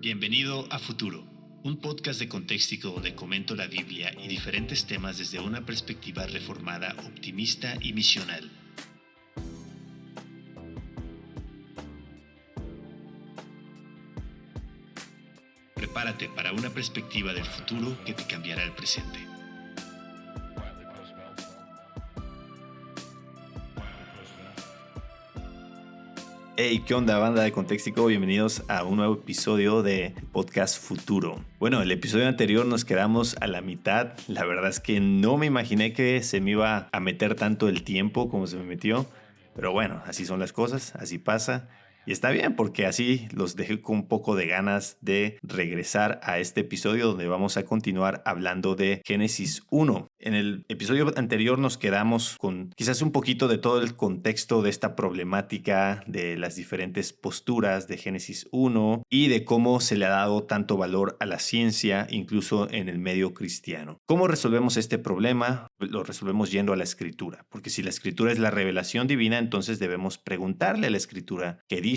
Bienvenido a Futuro, un podcast de Contextico donde comento la Biblia y diferentes temas desde una perspectiva reformada, optimista y misional. Prepárate para una perspectiva del futuro que te cambiará el presente. Hey, ¿qué onda, banda de Contextico? Bienvenidos a un nuevo episodio de Podcast Futuro. Bueno, el episodio anterior nos quedamos a la mitad. La verdad es que no me imaginé que se me iba a meter tanto el tiempo como se me metió. Pero bueno, así son las cosas, así pasa. Y está bien porque así los dejé con un poco de ganas de regresar a este episodio donde vamos a continuar hablando de Génesis 1. En el episodio anterior nos quedamos con quizás un poquito de todo el contexto de esta problemática, de las diferentes posturas de Génesis 1 y de cómo se le ha dado tanto valor a la ciencia, incluso en el medio cristiano. ¿Cómo resolvemos este problema? Lo resolvemos yendo a la Escritura, porque si la Escritura es la revelación divina, entonces debemos preguntarle a la Escritura qué dice.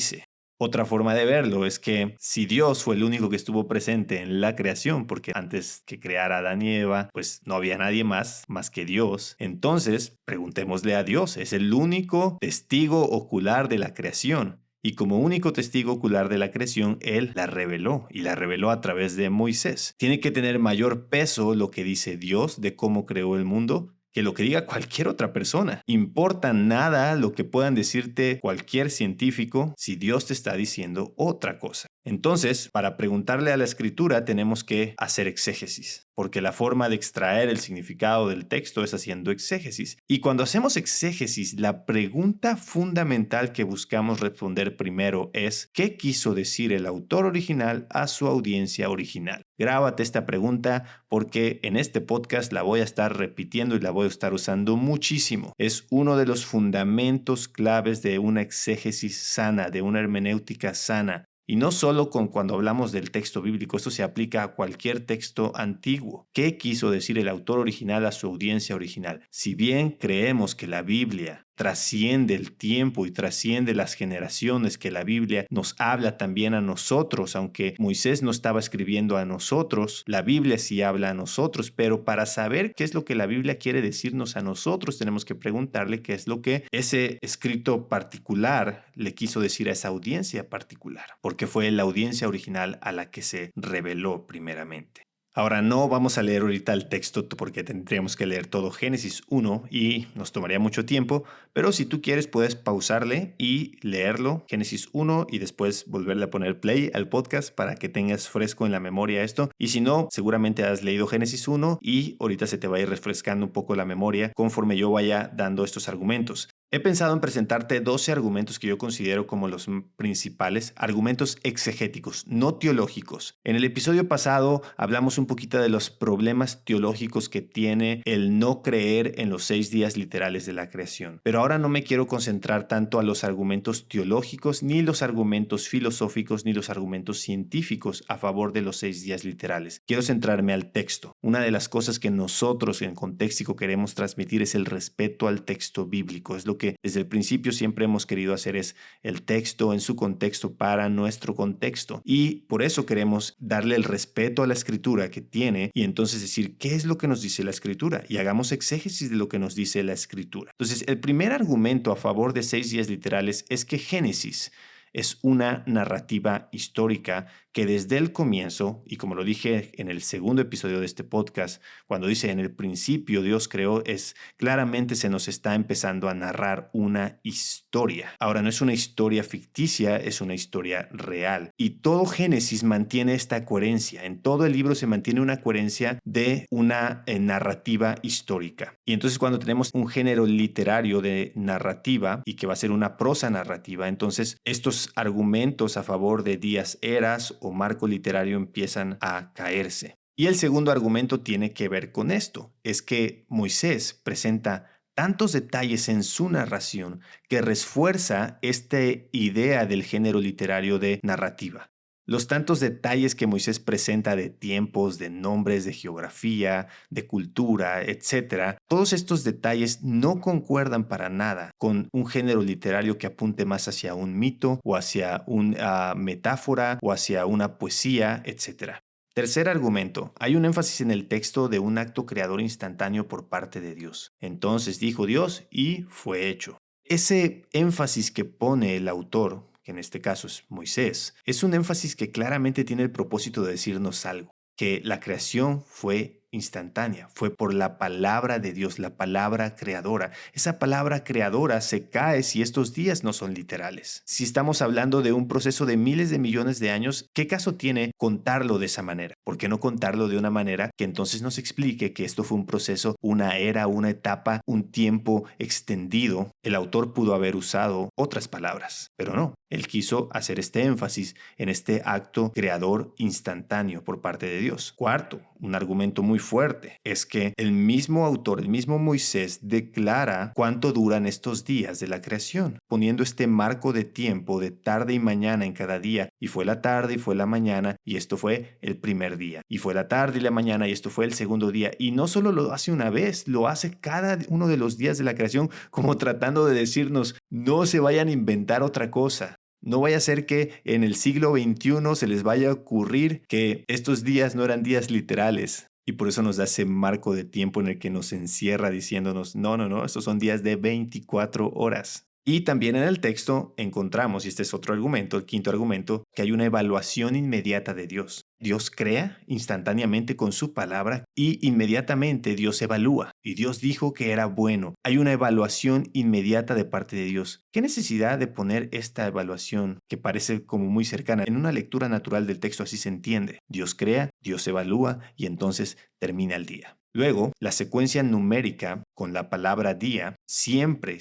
Otra forma de verlo es que si Dios fue el único que estuvo presente en la creación, porque antes que creara a Adán y Eva, pues no había nadie más que Dios, entonces preguntémosle a Dios, es el único testigo ocular de la creación. Y como único testigo ocular de la creación, Él la reveló y la reveló a través de Moisés. Tiene que tener mayor peso lo que dice Dios de cómo creó el mundo que lo que diga cualquier otra persona. Importa nada lo que puedan decirte cualquier científico si Dios te está diciendo otra cosa. Entonces, para preguntarle a la Escritura tenemos que hacer exégesis, porque la forma de extraer el significado del texto es haciendo exégesis. Y cuando hacemos exégesis, la pregunta fundamental que buscamos responder primero es ¿qué quiso decir el autor original a su audiencia original? Grábate esta pregunta porque en este podcast la voy a estar repitiendo y la voy a estar usando muchísimo. Es uno de los fundamentos claves de una exégesis sana, de una hermenéutica sana. Y no solo cuando hablamos del texto bíblico, esto se aplica a cualquier texto antiguo. ¿Qué quiso decir el autor original a su audiencia original? Si bien creemos que la Biblia trasciende el tiempo y trasciende las generaciones, que la Biblia nos habla también a nosotros, aunque Moisés no estaba escribiendo a nosotros, la Biblia sí habla a nosotros, pero para saber qué es lo que la Biblia quiere decirnos a nosotros, tenemos que preguntarle qué es lo que ese escrito particular le quiso decir a esa audiencia particular, porque fue la audiencia original a la que se reveló primeramente. Ahora no vamos a leer ahorita el texto porque tendríamos que leer todo Génesis 1 y nos tomaría mucho tiempo, pero si tú quieres puedes pausarle y leerlo, Génesis 1, y después volverle a poner play al podcast para que tengas fresco en la memoria esto. Y si no, seguramente has leído Génesis 1 y ahorita se te va a ir refrescando un poco la memoria conforme yo vaya dando estos argumentos. He pensado en presentarte 12 argumentos que yo considero como los principales, argumentos exegéticos, no teológicos. En el episodio pasado hablamos un poquito de los problemas teológicos que tiene el no creer en los 6 días literales de la creación. Pero ahora no me quiero concentrar tanto a los argumentos teológicos, ni los argumentos filosóficos, ni los argumentos científicos a favor de los 6 días literales. Quiero centrarme al texto. Una de las cosas que nosotros en Contextico queremos transmitir es el respeto al texto bíblico. Es lo que desde el principio siempre hemos querido hacer, es el texto en su contexto para nuestro contexto. Y por eso queremos darle el respeto a la Escritura que tiene y entonces decir qué es lo que nos dice la Escritura y hagamos exégesis de lo que nos dice la Escritura. Entonces, el primer argumento a favor de 6 días literales es que Génesis es una narrativa histórica que desde el comienzo, y como lo dije en el segundo episodio de este podcast, cuando dice en el principio Dios creó, es claramente se nos está empezando a narrar una historia. Ahora, no es una historia ficticia, es una historia real. Y todo Génesis mantiene esta coherencia. En todo el libro se mantiene una coherencia de una narrativa histórica. Y entonces cuando tenemos un género literario de narrativa y que va a ser una prosa narrativa, entonces estos argumentos a favor de días, eras o marco literario empiezan a caerse. Y el segundo argumento tiene que ver con esto, es que Moisés presenta tantos detalles en su narración que refuerza esta idea del género literario de narrativa. Los tantos detalles que Moisés presenta de tiempos, de nombres, de geografía, de cultura, etc., todos estos detalles no concuerdan para nada con un género literario que apunte más hacia un mito o hacia una metáfora o hacia una poesía, etc. Tercer argumento. Hay un énfasis en el texto de un acto creador instantáneo por parte de Dios. Entonces dijo Dios y fue hecho. Ese énfasis que pone el autor, que en este caso es Moisés, es un énfasis que claramente tiene el propósito de decirnos algo, que la creación fue instantánea, fue por la palabra de Dios, la palabra creadora. Esa palabra creadora se cae si estos días no son literales. Si estamos hablando de un proceso de miles de millones de años, ¿qué caso tiene contarlo de esa manera? ¿Por qué no contarlo de una manera que entonces nos explique que esto fue un proceso, una era, una etapa, un tiempo extendido? El autor pudo haber usado otras palabras, pero no. Él quiso hacer este énfasis en este acto creador instantáneo por parte de Dios. Cuarto, un argumento muy fuerte es que el mismo autor, el mismo Moisés, declara cuánto duran estos días de la creación, poniendo este marco de tiempo de tarde y mañana en cada día. Y fue la tarde y fue la mañana y esto fue el primer día. Y fue la tarde y la mañana y esto fue el segundo día. Y no solo lo hace una vez, lo hace cada uno de los días de la creación, como tratando de decirnos, no se vayan a inventar otra cosa. No vaya a ser que en el siglo XXI se les vaya a ocurrir que estos días no eran días literales. Y por eso nos da ese marco de tiempo en el que nos encierra diciéndonos, no, estos son días de 24 horas. Y también en el texto encontramos, y este es otro argumento, el quinto argumento, que hay una evaluación inmediata de Dios. Dios crea instantáneamente con su palabra y inmediatamente Dios evalúa. Y Dios dijo que era bueno. Hay una evaluación inmediata de parte de Dios. ¿Qué necesidad de poner esta evaluación, que parece como muy cercana? En una lectura natural del texto así se entiende. Dios crea, Dios evalúa y entonces termina el día. Luego, la secuencia numérica con la palabra día siempre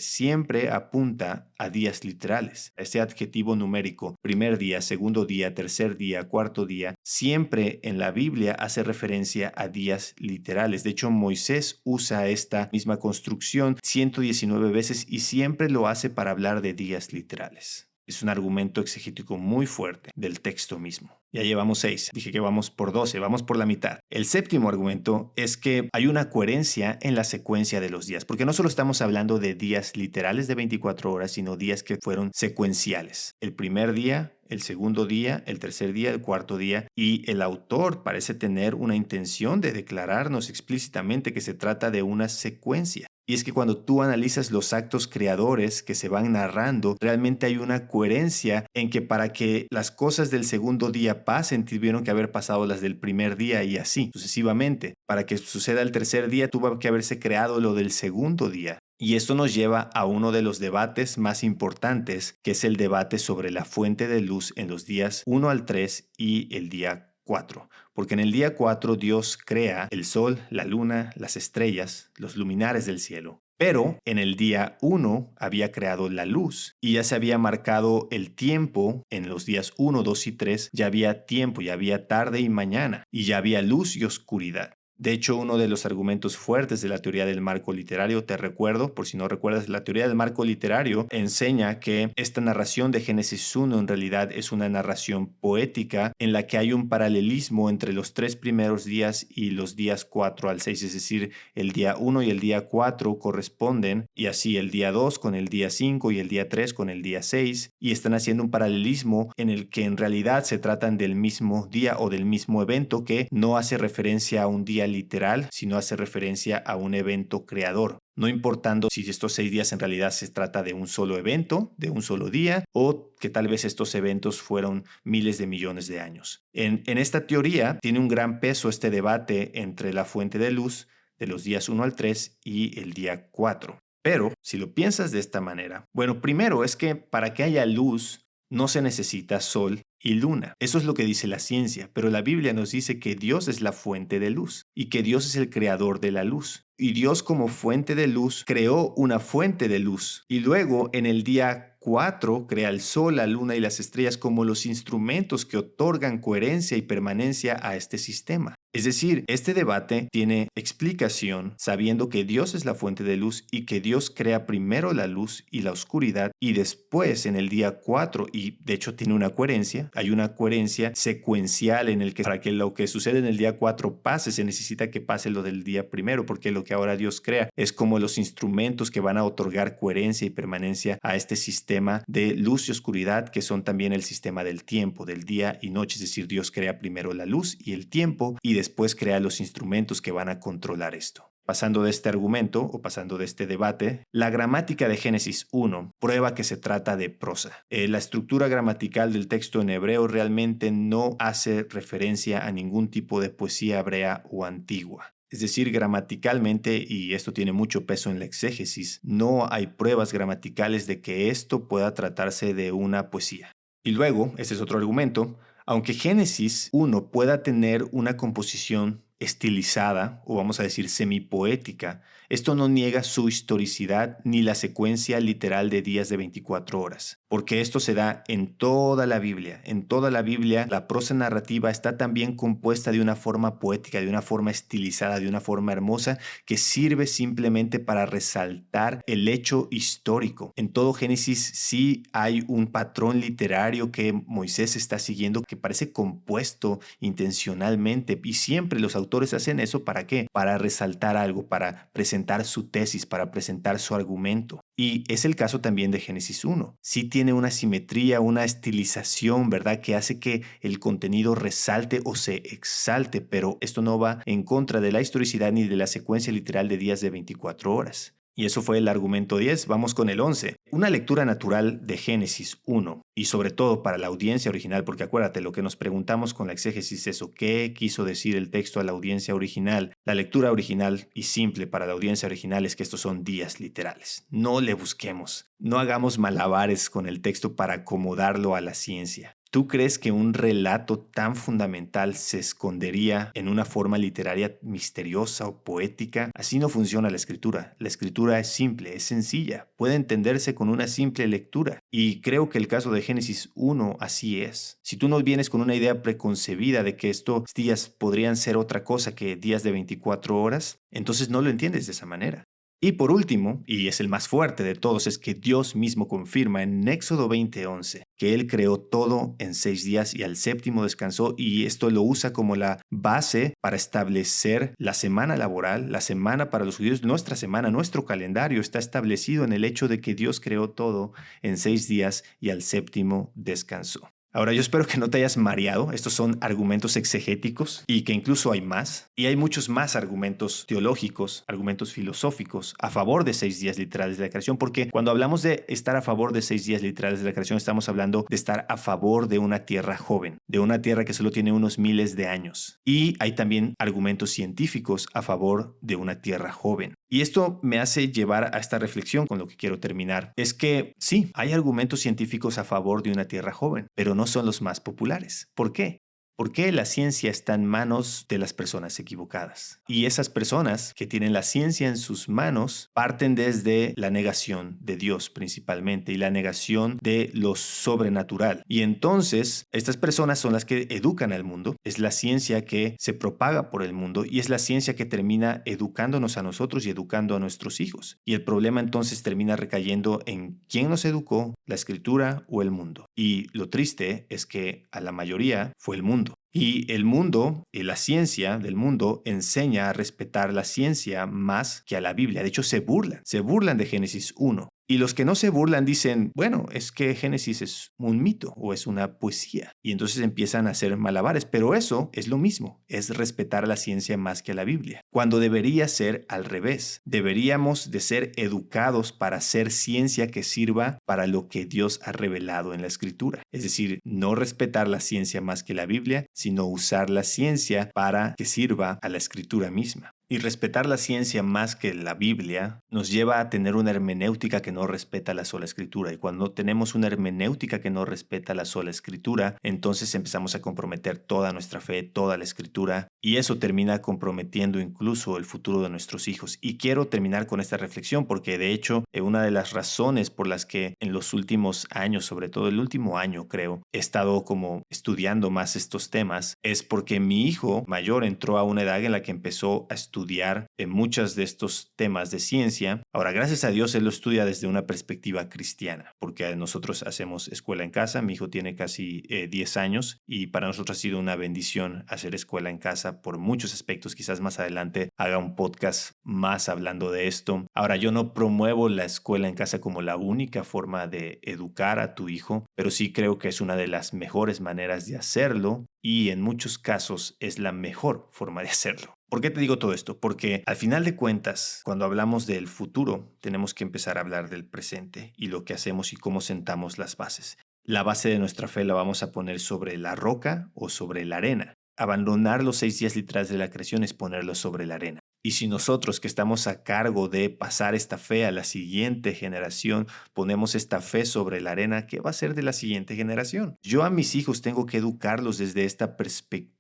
apunta a días literales. Este adjetivo numérico, primer día, segundo día, tercer día, cuarto día, siempre en la Biblia hace referencia a días literales. De hecho, Moisés usa esta misma construcción 119 veces y siempre lo hace para hablar de días literales. Es un argumento exegético muy fuerte del texto mismo. Ya llevamos 6. Dije que vamos por 12, vamos por la mitad. El séptimo argumento es que hay una coherencia en la secuencia de los días, porque no solo estamos hablando de días literales de 24 horas, sino días que fueron secuenciales. El primer día, el segundo día, el tercer día, el cuarto día, y el autor parece tener una intención de declararnos explícitamente que se trata de una secuencia. Y es que cuando tú analizas los actos creadores que se van narrando, realmente hay una coherencia en que para que las cosas del segundo día pasen, tuvieron que haber pasado las del primer día y así sucesivamente. Para que suceda el tercer día, tuvo que haberse creado lo del segundo día. Y esto nos lleva a uno de los debates más importantes, que es el debate sobre la fuente de luz en los días 1 al 3 y el día 4. Porque en el día 4 Dios crea el sol, la luna, las estrellas, los luminares del cielo. Pero en el día 1 había creado la luz y ya se había marcado el tiempo. En los días 1, 2 y 3 ya había tiempo, ya había tarde y mañana y ya había luz y oscuridad. De hecho, uno de los argumentos fuertes de la teoría del marco literario, te recuerdo, por si no recuerdas, la teoría del marco literario enseña que esta narración de Génesis 1 en realidad es una narración poética en la que hay un paralelismo entre los 3 primeros días y los días 4 al 6, es decir, el día 1 y el día 4 corresponden, y así el día 2 con el día 5 y el día 3 con el día 6, y están haciendo un paralelismo en el que en realidad se tratan del mismo día o del mismo evento que no hace referencia a un día literal, sino hace referencia a un evento creador. No importando si estos 6 días en realidad se trata de un solo evento, de un solo día, o que tal vez estos eventos fueron miles de millones de años. En esta teoría tiene un gran peso este debate entre la fuente de luz de los días 1 al 3 y el día 4. Pero si lo piensas de esta manera, bueno, primero es que para que haya luz no se necesita sol y luna. Eso es lo que dice la ciencia, pero la Biblia nos dice que Dios es la fuente de luz y que Dios es el creador de la luz. Y Dios como fuente de luz creó una fuente de luz. Y luego en el día 4 crea el sol, la luna y las estrellas como los instrumentos que otorgan coherencia y permanencia a este sistema. Es decir, este debate tiene explicación sabiendo que Dios es la fuente de luz y que Dios crea primero la luz y la oscuridad y después en el día 4, y de hecho tiene una coherencia, hay una coherencia secuencial en el que para que lo que sucede en el día 4 pase, se necesita que pase lo del día primero, porque lo que ahora Dios crea es como los instrumentos que van a otorgar coherencia y permanencia a este sistema de luz y oscuridad, que son también el sistema del tiempo, del día y noche. Es decir, Dios crea primero la luz y el tiempo y después crea los instrumentos que van a controlar esto. Pasando de este argumento o pasando de este debate, la gramática de Génesis 1 prueba que se trata de prosa. La estructura gramatical del texto en hebreo realmente no hace referencia a ningún tipo de poesía hebrea o antigua. Es decir, gramaticalmente, y esto tiene mucho peso en la exégesis, no hay pruebas gramaticales de que esto pueda tratarse de una poesía. Y luego, ese es otro argumento, aunque Génesis 1 pueda tener una composición estilizada, o vamos a decir semipoética, esto no niega su historicidad ni la secuencia literal de días de 24 horas, porque esto se da en toda la Biblia. En toda la Biblia, la prosa narrativa está también compuesta de una forma poética, de una forma estilizada, de una forma hermosa, que sirve simplemente para resaltar el hecho histórico. En todo Génesis sí hay un patrón literario que Moisés está siguiendo, que parece compuesto intencionalmente, y siempre los autores hacen eso. ¿Para qué? Para resaltar algo, para presentar su tesis, para presentar su argumento. Y es el caso también de Génesis 1. Sí tiene una simetría, una estilización, ¿verdad?, que hace que el contenido resalte o se exalte, pero esto no va en contra de la historicidad ni de la secuencia literal de días de 24 horas. Y eso fue el argumento 10. Vamos con el 11. Una lectura natural de Génesis 1, y sobre todo para la audiencia original, porque acuérdate, lo que nos preguntamos con la exégesis es eso, ¿qué quiso decir el texto a la audiencia original? La lectura original y simple para la audiencia original es que estos son días literales. No le busquemos, no hagamos malabares con el texto para acomodarlo a la ciencia. ¿Tú crees que un relato tan fundamental se escondería en una forma literaria misteriosa o poética? Así no funciona la escritura. La escritura es simple, es sencilla, puede entenderse con una simple lectura. Y creo que el caso de Génesis 1 así es. Si tú no vienes con una idea preconcebida de que estos días podrían ser otra cosa que días de 24 horas, entonces no lo entiendes de esa manera. Y por último, y es el más fuerte de todos, es que Dios mismo confirma en Éxodo 20:11 que Él creó todo en 6 días y al séptimo descansó, y esto lo usa como la base para establecer la semana laboral, la semana para los judíos. Nuestra semana, nuestro calendario está establecido en el hecho de que Dios creó todo en 6 días y al séptimo descansó. Ahora, yo espero que no te hayas mareado. Estos son argumentos exegéticos y que incluso hay más. Y hay muchos más argumentos teológicos, argumentos filosóficos a favor de 6 días literales de la creación, porque cuando hablamos de estar a favor de 6 días literales de la creación, estamos hablando de estar a favor de una tierra joven, de una tierra que solo tiene unos miles de años. Y hay también argumentos científicos a favor de una tierra joven. Y esto me hace llevar a esta reflexión con lo que quiero terminar. Es que sí, hay argumentos científicos a favor de una tierra joven, pero no son los más populares. ¿Por qué? ¿Por qué la ciencia está en manos de las personas equivocadas? Y esas personas que tienen la ciencia en sus manos parten desde la negación de Dios principalmente y la negación de lo sobrenatural. Y entonces estas personas son las que educan al mundo. Es la ciencia que se propaga por el mundo y es la ciencia que termina educándonos a nosotros y educando a nuestros hijos. Y el problema entonces termina recayendo en quién nos educó, la escritura o el mundo. Y lo triste es que a la mayoría fue el mundo. Y el mundo, la ciencia del mundo, enseña a respetar la ciencia más que a la Biblia. De hecho, se burlan de Génesis 1. Y los que no se burlan dicen, bueno, es que Génesis es un mito o es una poesía. Y entonces empiezan a hacer malabares. Pero eso es lo mismo, es respetar la ciencia más que a la Biblia. Cuando debería ser al revés. Deberíamos de ser educados para hacer ciencia que sirva para lo que Dios ha revelado en la Escritura. Es decir, no respetar la ciencia más que la Biblia, sino usar la ciencia para que sirva a la Escritura misma. Y respetar la ciencia más que la Biblia nos lleva a tener una hermenéutica que no respeta la sola escritura. Y cuando tenemos una hermenéutica que no respeta la sola escritura, entonces empezamos a comprometer toda nuestra fe, toda la escritura, y eso termina comprometiendo incluso el futuro de nuestros hijos. Y quiero terminar con esta reflexión porque de hecho una de las razones por las que en los últimos años, sobre todo el último año creo, he estado como estudiando más estos temas, es porque mi hijo mayor entró a una edad en la que empezó a estudiar muchos de estos temas de ciencia. Ahora, gracias a Dios, él lo estudia desde una perspectiva cristiana, porque nosotros hacemos escuela en casa. Mi hijo tiene casi 10 años y para nosotros ha sido una bendición hacer escuela en casa por muchos aspectos. Quizás más adelante haga un podcast más hablando de esto. Ahora, yo no promuevo la escuela en casa como la única forma de educar a tu hijo, pero sí creo que es una de las mejores maneras de hacerlo y en muchos casos es la mejor forma de hacerlo. ¿Por qué te digo todo esto? Porque al final de cuentas, cuando hablamos del futuro, tenemos que empezar a hablar del presente y lo que hacemos y cómo sentamos las bases. La base de nuestra fe la vamos a poner sobre la roca o sobre la arena. Abandonar los 6 días literales de la creación es ponerlos sobre la arena. Y si nosotros que estamos a cargo de pasar esta fe a la siguiente generación, ponemos esta fe sobre la arena, ¿qué va a ser de la siguiente generación? Yo a mis hijos tengo que educarlos desde esta perspectiva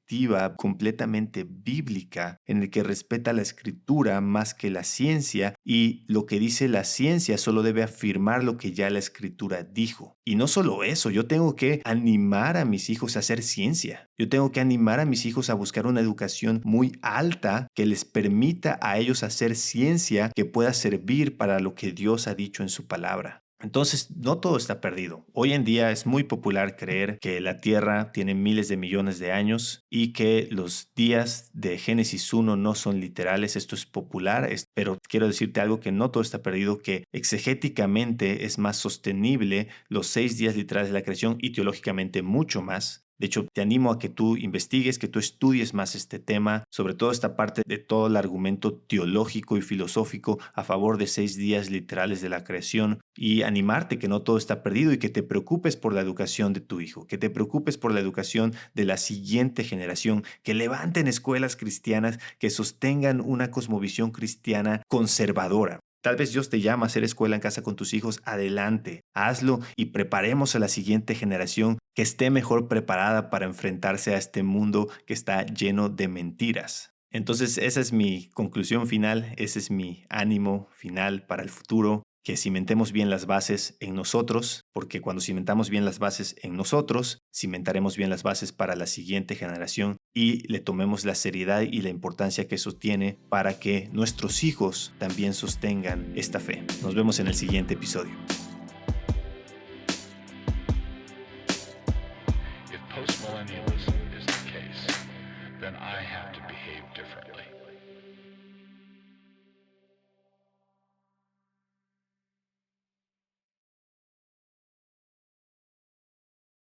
completamente bíblica, en el que respeta la escritura más que la ciencia, y lo que dice la ciencia solo debe afirmar lo que ya la escritura dijo. Y no solo eso, yo tengo que animar a mis hijos a hacer ciencia. Yo tengo que animar a mis hijos a buscar una educación muy alta que les permita a ellos hacer ciencia que pueda servir para lo que Dios ha dicho en su palabra. Entonces, no todo está perdido. Hoy en día es muy popular creer que la Tierra tiene miles de millones de años y que los días de Génesis 1 no son literales. Esto es popular, pero quiero decirte algo, que no todo está perdido, que exegéticamente es más sostenible los 6 días literales de la creación y teológicamente mucho más. De hecho, te animo a que tú investigues, que tú estudies más este tema, sobre todo esta parte de todo el argumento teológico y filosófico a favor de 6 días literales de la creación, y animarte que no todo está perdido y que te preocupes por la educación de tu hijo, que te preocupes por la educación de la siguiente generación, que levanten escuelas cristianas, que sostengan una cosmovisión cristiana conservadora. Tal vez Dios te llama a hacer escuela en casa con tus hijos. Adelante, hazlo y preparemos a la siguiente generación que esté mejor preparada para enfrentarse a este mundo que está lleno de mentiras. Entonces, esa es mi conclusión final, ese es mi ánimo final para el futuro, que cimentemos bien las bases en nosotros, porque cuando cimentamos bien las bases en nosotros, cimentaremos bien las bases para la siguiente generación y le tomemos la seriedad y la importancia que eso tiene para que nuestros hijos también sostengan esta fe. Nos vemos en el siguiente episodio. If postmillennialism is the case, then I have to behave differently.